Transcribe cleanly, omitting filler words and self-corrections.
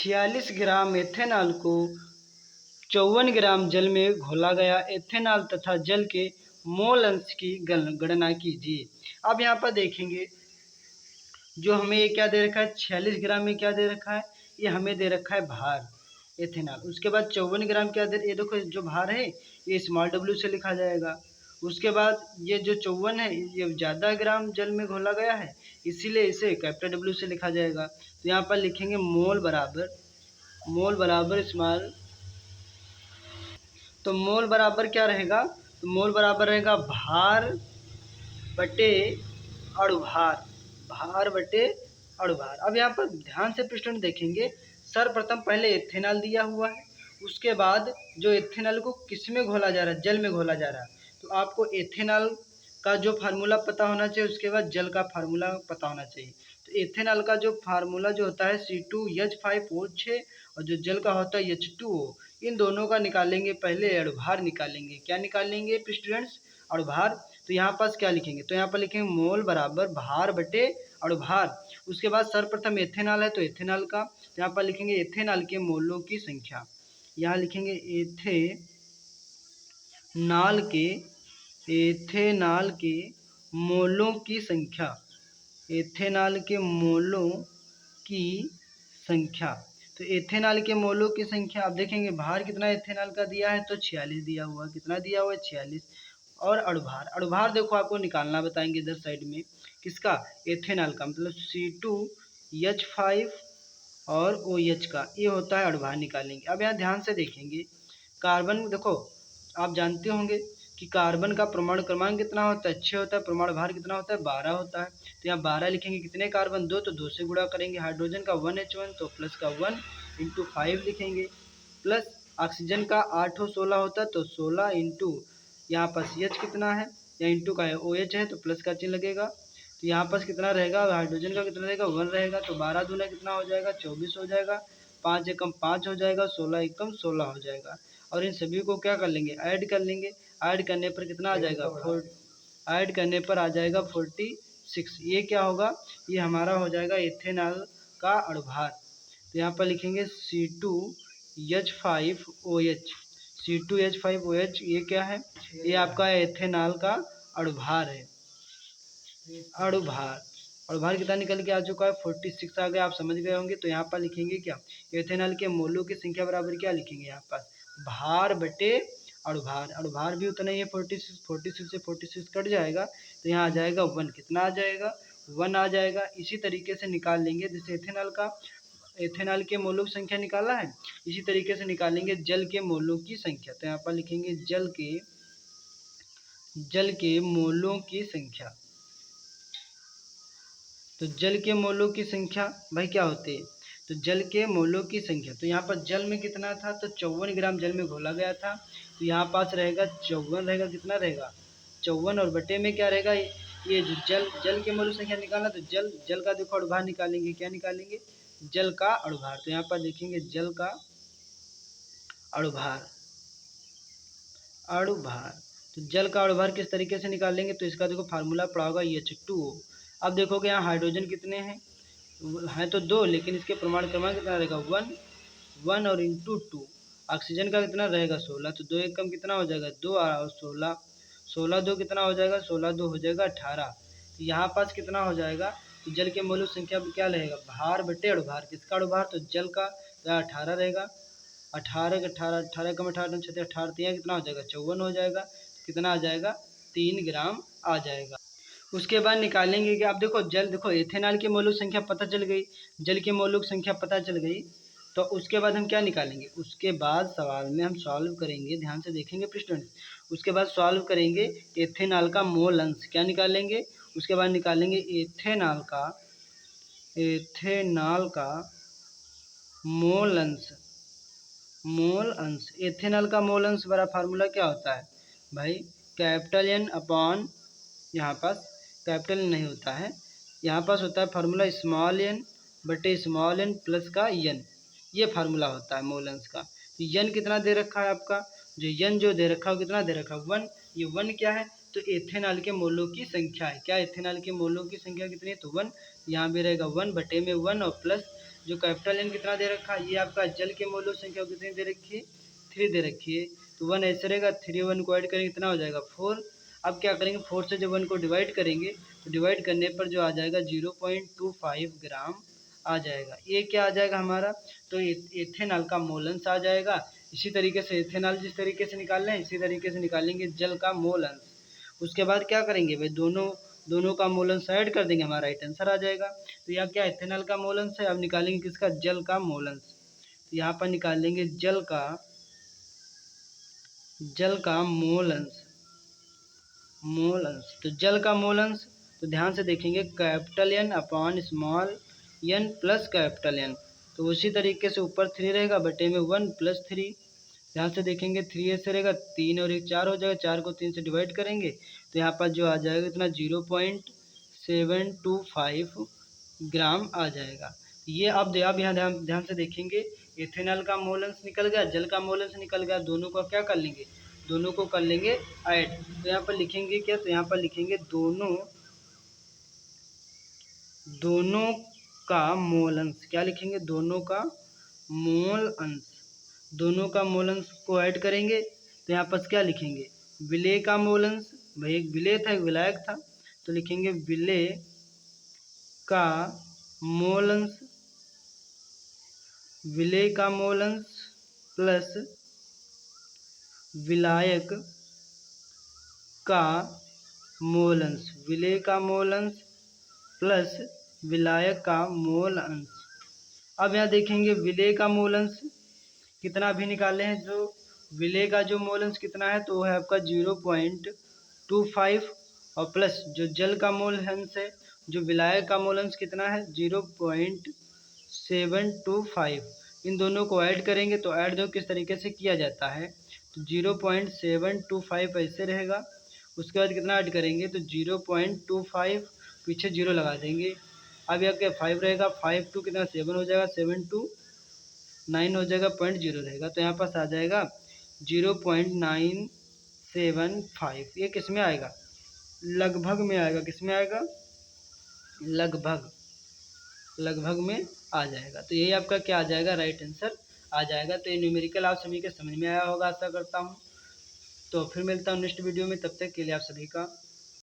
46 ग्राम ethanol को 54 ग्राम जल में घोला गया। एथेनॉल तथा जल के मोल अंश की गणना कीजिए। अब यहाँ पर देखेंगे जो हमें ये क्या दे रखा है, 46 ग्राम में क्या दे रखा है, ये हमें दे रखा है भार एथेनॉल। उसके बाद 54 ग्राम क्या दे, ये देखो जो भार है ये स्मॉल w से लिखा जाएगा। उसके बाद ये जो 54 है ये ज़्यादा ग्राम जल में घोला गया है, इसीलिए इसे कैपिटल W से लिखा जाएगा। तो यहाँ पर लिखेंगे मोल बराबर स्मॉल, तो मोल बराबर क्या रहेगा, तो मोल बराबर रहेगा भार बटे अणुभार, भार बटे अणुभार। अब यहाँ पर ध्यान से प्रश्न देखेंगे, सर्वप्रथम पहले एथेनॉल दिया हुआ है, उसके बाद जो एथेनॉल को किस में घोला जा रहा है, जल में घोला जा रहा है। तो आपको एथेनॉल का जो फार्मूला पता होना चाहिए, उसके बाद जल का फार्मूला पता होना चाहिए। तो एथेनॉल का जो फार्मूला जो होता है C2H5O6 और जो जल का होता है H2O, इन दोनों का निकालेंगे, पहले अणुभार निकालेंगे। क्या निकालेंगे स्टूडेंट्स, अणुभार। तो यहाँ पास क्या लिखेंगे, तो यहाँ पर लिखेंगे मोल बराबर भार बटे अणुभार। उसके बाद सर्वप्रथम एथेनॉल है तो एथेनॉल का, तो यहाँ पर लिखेंगे एथेनॉल के मोलों की संख्या। यहाँ लिखेंगे एथेनॉल के मोलों की संख्या, एथेनॉल के मोलों की संख्या। तो एथेनॉल के मोलों की संख्या आप देखेंगे, भार कितना एथेनॉल का दिया है, तो 46 दिया हुआ, कितना दिया हुआ है 46। और अणुभार देखो आपको निकालना बताएंगे इधर साइड में, किसका, एथेनॉल का, मतलब C2H5 और OH का, ये होता है अणुभार निकालेंगे। अब यहाँ ध्यान से देखेंगे, कार्बन देखो आप जानते होंगे कि कार्बन का परमाणु क्रमांक कितना होता है, 6 होता है, परमाणु भार कितना होता है, 12 होता है। तो यहाँ 12 लिखेंगे, कितने कार्बन, 2, तो 2 से गुणा करेंगे। हाइड्रोजन का 1H1 तो प्लस का 1 × 5 लिखेंगे, प्लस ऑक्सीजन का 8 और 16 होता है, तो 16 × यहाँ पास H कितना है, या इंटू का है OH है तो प्लस का चिन्ह लगेगा। तो यहाँ पास कितना रहेगा, हाइड्रोजन का कितना रहेगा, 1 रहेगा, तो 12 दूना कितना हो जाएगा, 24 हो जाएगा, 5 एकम 5 हो जाएगा, 16 एकम 16 हो जाएगा। और इन सभी को क्या कर लेंगे, ऐड कर लेंगे। ऐड करने पर कितना आ जाएगा, ऐड करने पर आ जाएगा 46। ये क्या होगा, ये हमारा हो जाएगा एथेनॉल का अणुभार। तो यहाँ पर लिखेंगे C2H5OH, ये क्या है, ये आपका एथेनॉल का अणुभार है। अणुभार कितना निकल के आ चुका है, 46 आ गया, आप समझ गए होंगे। तो यहाँ पर लिखेंगे क्या, एथेनॉल के मोलों की संख्या बराबर क्या लिखेंगे, यहाँ पर भार बटे अणुभार। अणुभार भी उतना ही है 46 से 46 कट जाएगा, तो यहाँ आ जाएगा 1, कितना आ जाएगा, 1 आ जाएगा। इसी तरीके से निकाल लेंगे, जैसे एथेनॉल के मोलों की संख्या निकाला है, इसी तरीके से निकालेंगे जल के मोलों की संख्या। तो यहाँ पर लिखेंगे जल के मोलों की संख्या। तो जल के मोलों की संख्या भाई क्या होते हैं, तो जल के मोलों की संख्या, तो यहाँ पर जल में कितना था, तो 54 ग्राम जल में घोला गया था, तो यहाँ पास रहेगा 54 रहेगा, कितना रहेगा 54, और बटे में क्या रहेगा, ये जो जल के मोलों संख्या निकालना, तो जल का देखो अणुभार निकालेंगे, क्या निकालेंगे, जल का अणुभार। तो यहाँ पर देखेंगे जल का अणुभार, तो जल का अणुभार किस तरीके से निकालेंगे, तो इसका देखो फार्मूला पड़ा होगा H2O। अब देखोगे यहाँ हाइड्रोजन कितने हैं तो 2, लेकिन इसके परमाणु क्रमांक कितना रहेगा, 1 और × 2। ऑक्सीजन का कितना रहेगा 16, तो 2 एकम कितना हो जाएगा 2 और 16 2 कितना हो जाएगा, 16 2 हो जाएगा 18। तो यहाँ पास कितना हो जाएगा, तो जल के मोल संख्या क्या रहेगा, भार बटे अणुभार। किसका अणुभार, तो जल का 18 रहेगा, 18 कम 18 18 कितना हो जाएगा 54 हो जाएगा, कितना आ जाएगा 3 ग्राम आ जाएगा। उसके बाद निकालेंगे कि आप देखो एथेनॉल की मोलुक संख्या पता चल गई, जल की मोलुक संख्या पता चल गई, तो उसके बाद हम क्या निकालेंगे, उसके बाद सवाल में हम सॉल्व करेंगे, ध्यान से देखेंगे स्टूडेंट। उसके बाद सॉल्व करेंगे एथेनॉल का मोल अंश, क्या निकालेंगे, उसके बाद निकालेंगे एथेनॉल का मोल अंश। एथेनॉल का मोल अंश बड़ा फार्मूला क्या होता है भाई, कैपिटल N अपॉन, यहाँ पास कैपिटल नहीं होता है, यहाँ पास होता है फार्मूला स्मॉल n बटे स्मॉल n प्लस का n, ये फार्मूला होता है मोल अंश का। तो n कितना दे रखा है आपका, जो n जो दे रखा है कितना दे रखा है 1, ये 1 क्या है, तो एथेनॉल के मोलों की संख्या है। क्या एथेनॉल के मोलों की संख्या कितनी है, तो 1, यहाँ भी रहेगा 1 बटे में 1 और प्लस जो कैपिटल एन कितना दे रखा है, ये आपका जल के मोलों संख्या कितनी दे रखी है, 3 दे रखी है। तो 1 ऐसे रहेगा, 3 1 को ऐड करेंगे कितना हो जाएगा 4। अब क्या करेंगे, 4 से जब 1 को डिवाइड करेंगे तो डिवाइड करने पर जो आ जाएगा 0.25 ग्राम आ जाएगा। ये क्या आ जाएगा हमारा, तो एथेनॉल का मोलंस आ जाएगा। इसी तरीके से एथेनॉल जिस तरीके से निकाल रहे हैं इसी तरीके से निकालेंगे जल का मोलंस। उसके बाद क्या करेंगे भाई, दोनों का मोलंस ऐड कर देंगे, हमारा राइट आंसर आ जाएगा। तो यहाँ क्या एथेनॉल का मोलंस है, अब निकालेंगे किसका, जल का मोलंस। तो यहाँ पर निकालेंगे जल का मोलंस। तो जल का मोलंस, तो ध्यान से देखेंगे capital N upon small N plus capital N. तो उसी तरीके से ऊपर 3 रहेगा, बटे में 1 प्लस 3। ध्यान से देखेंगे 3 ऐसे रहेगा, 3 और 1 4 हो जाएगा, 4 को 3 से डिवाइड करेंगे तो यहाँ पर जो आ जाएगा इतना 0.725 ग्राम आ जाएगा। ये अब यहाँ ध्यान से देखेंगे, इथेनॉल का मोलंस निकल गया, जल का मोलंस निकल गया, दोनों को क्या कर लेंगे, दोनों को कर लेंगे ऐड। तो यहाँ पर लिखेंगे क्या, तो यहाँ पर लिखेंगे दोनों का मोलंस। क्या लिखेंगे, दोनों का मोल अंश। दोनों का मोलंस को ऐड करेंगे तो यहाँ पर क्या लिखेंगे, विलेय का मोलंस। भाई एक विलेय था एक विलायक था, तो लिखेंगे विलेय का मोलंस, विलेय का मोलंस प्लस विलायक का मोलंस, विलेय का मोलंस प्लस विलायक का मोल अंश। अब यहाँ देखेंगे विलेय का मोलंस कितना भी निकाले हैं, जो विलेय का जो मोलंस कितना है तो वो है आपका 0.25 और प्लस जो जल का मोलंस है, जो विलायक का मोलंस कितना है 0.725। इन दोनों को ऐड करेंगे तो ऐड दो किस तरीके से किया जाता है, तो 0.725 ऐसे रहेगा। उसके बाद कितना ऐड करेंगे तो 0.25 पीछे 0 लगा देंगे। अब यहाँ क्या 5 रहेगा, 5 टू कितना 7 हो जाएगा, 7 टू 9 हो जाएगा, 0.0 रहेगा, तो यहाँ पास आ जाएगा 0.975। ये किस में आएगा, लगभग में आएगा, किस में आएगा, लगभग में आ जाएगा। तो यही आपका क्या आ जाएगा, राइट आंसर आ जाएगा। तो ये न्यूमेरिकल आप सभी के समझ में आया होगा आशा करता हूँ। तो फिर मिलता हूँ नेक्स्ट वीडियो में, तब तक के लिए आप सभी का